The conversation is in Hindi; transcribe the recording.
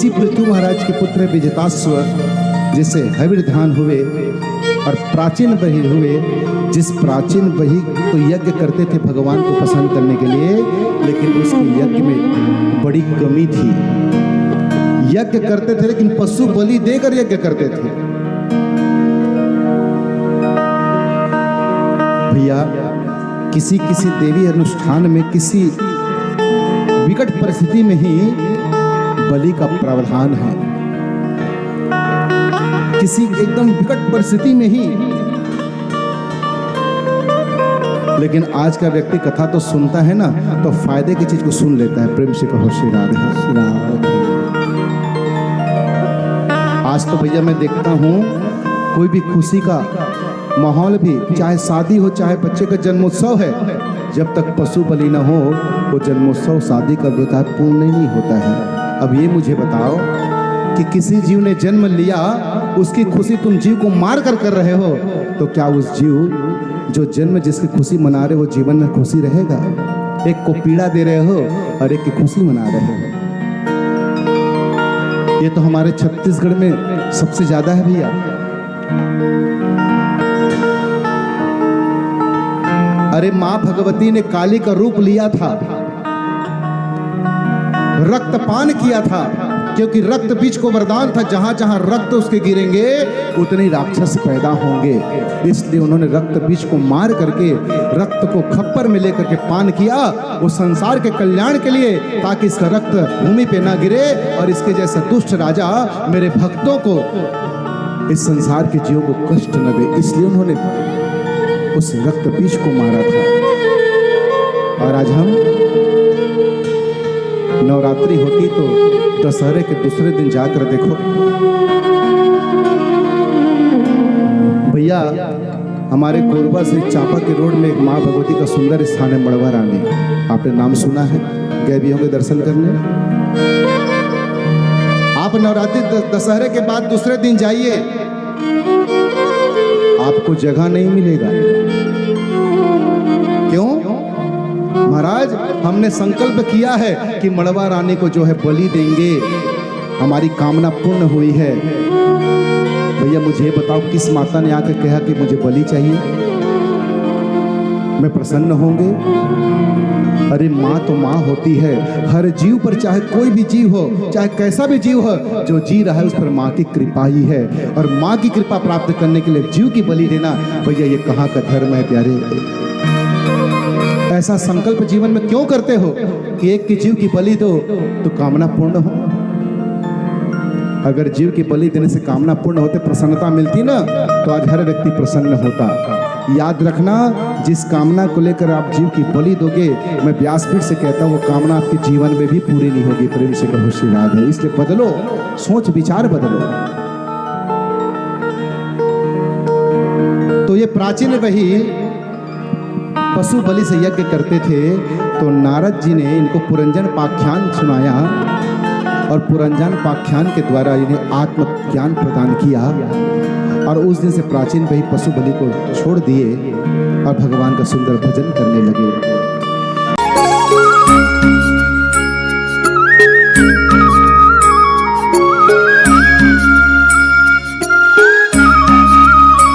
उसी पृथु महाराज के पुत्र विजिताश्व जिसे हविर्धान हुए और प्राचीन बही हुए, जिस प्राचीन बही तो यज्ञ करते थे भगवान को प्रसन्न करने के लिए, लेकिन उसके यज्ञ में बड़ी कमी थी। यज्ञ करते थे लेकिन पशु बलि देकर यज्ञ करते थे। भैया किसी किसी देवी अनुष्ठान में किसी विकट परिस्थिति में ही बलि का प्रावधान है, किसी एकदम विकट परिस्थिति में ही। लेकिन आज का व्यक्ति कथा तो सुनता है ना, तो फायदे की चीज को सुन लेता है। प्रेम से कहो श्री राधे। आज तो भैया मैं देखता हूं कोई भी खुशी का माहौल भी, चाहे शादी हो चाहे बच्चे का जन्मोत्सव है, जब तक पशु बलि न हो वो जन्मोत्सव शादी का व्रत पूर्ण नहीं होता है। अब ये मुझे बताओ कि किसी जीव ने जन्म लिया, उसकी खुशी तुम जीव को मार कर रहे हो, तो क्या उस जीव जो जन्म जिसकी खुशी मना रहे हो जीवन में खुशी रहेगा? एक को पीड़ा दे रहे हो और एक की खुशी मना रहे हो। ये तो हमारे छत्तीसगढ़ में सबसे ज्यादा है भैया। अरे मां भगवती ने काली का रूप लिया था, रक्तपान किया था, क्योंकि रक्त बीज को वरदान था, जहां जहां रक्त उसके गिरेंगे उतने ही राक्षस पैदा होंगे। इसलिए उन्होंने रक्त बीज को मार करके रक्त को खप्पर में लेकर के पान किया, वो संसार के कल्याण के लिए, ताकि इसका रक्त भूमि पे ना गिरे और इसके जैसा दुष्ट राजा मेरे भक्तों को, इस संसार के जीवों को कष्ट न दे। इसलिए उन्होंने उस रक्त बीज को मारा था। और आज हम नवरात्रि होती तो दशहरे के दूसरे दिन जाकर देखो भैया, हमारे कोरबा से चांपा के रोड में एक माँ भगवती का सुंदर स्थान है, मड़वा रानी। आपने नाम सुना है, गए भी होंगे दर्शन करने। आप नवरात्रि दशहरे के बाद दूसरे दिन जाइए, आपको जगह नहीं मिलेगा। क्यों? महाराज हमने संकल्प किया है कि मड़वा रानी को जो है बलि देंगे, हमारी कामना पूर्ण हुई है। भैया मुझे बताओ किस माता ने आकर कहा कि मुझे बलि चाहिए, मैं प्रसन्न होंगे? अरे माँ तो माँ होती है, हर जीव पर, चाहे कोई भी जीव हो, चाहे कैसा भी जीव हो, जो जी रहा है उस पर माँ की कृपा ही है। और माँ की कृपा प्राप्त करने के लिए जीव की बलि देना, भैया ये कहाँ का धर्म है प्यारे? ऐसा संकल्प जीवन में क्यों करते हो कि एक की जीव की बलि दो तो कामना पूर्ण हो? अगर जीव की बलि देने से कामना पूर्ण होते, प्रसन्नता मिलती ना, तो आज हर व्यक्ति प्रसन्न होता। याद रखना, जिस कामना को लेकर आप जीव की बलि दोगे, मैं व्यासपीठ से कहता हूँ वो कामना आपके जीवन में भी पूरी नहीं होगी। प्रेम से कहो श्री राधे। इसलिए बदलो, सोच विचार बदलो। तो ये प्राचीन वही पशु बलि से यज्ञ करते थे, तो नारद जी ने इनको पुरंजन पाख्यान सुनाया और पुरंजन पाख्यान के द्वारा इन्हें आत्मज्ञान प्रदान किया। और उस दिन से प्राचीन वही पशु बलि को छोड़ दिए और भगवान का सुंदर भजन करने लगे।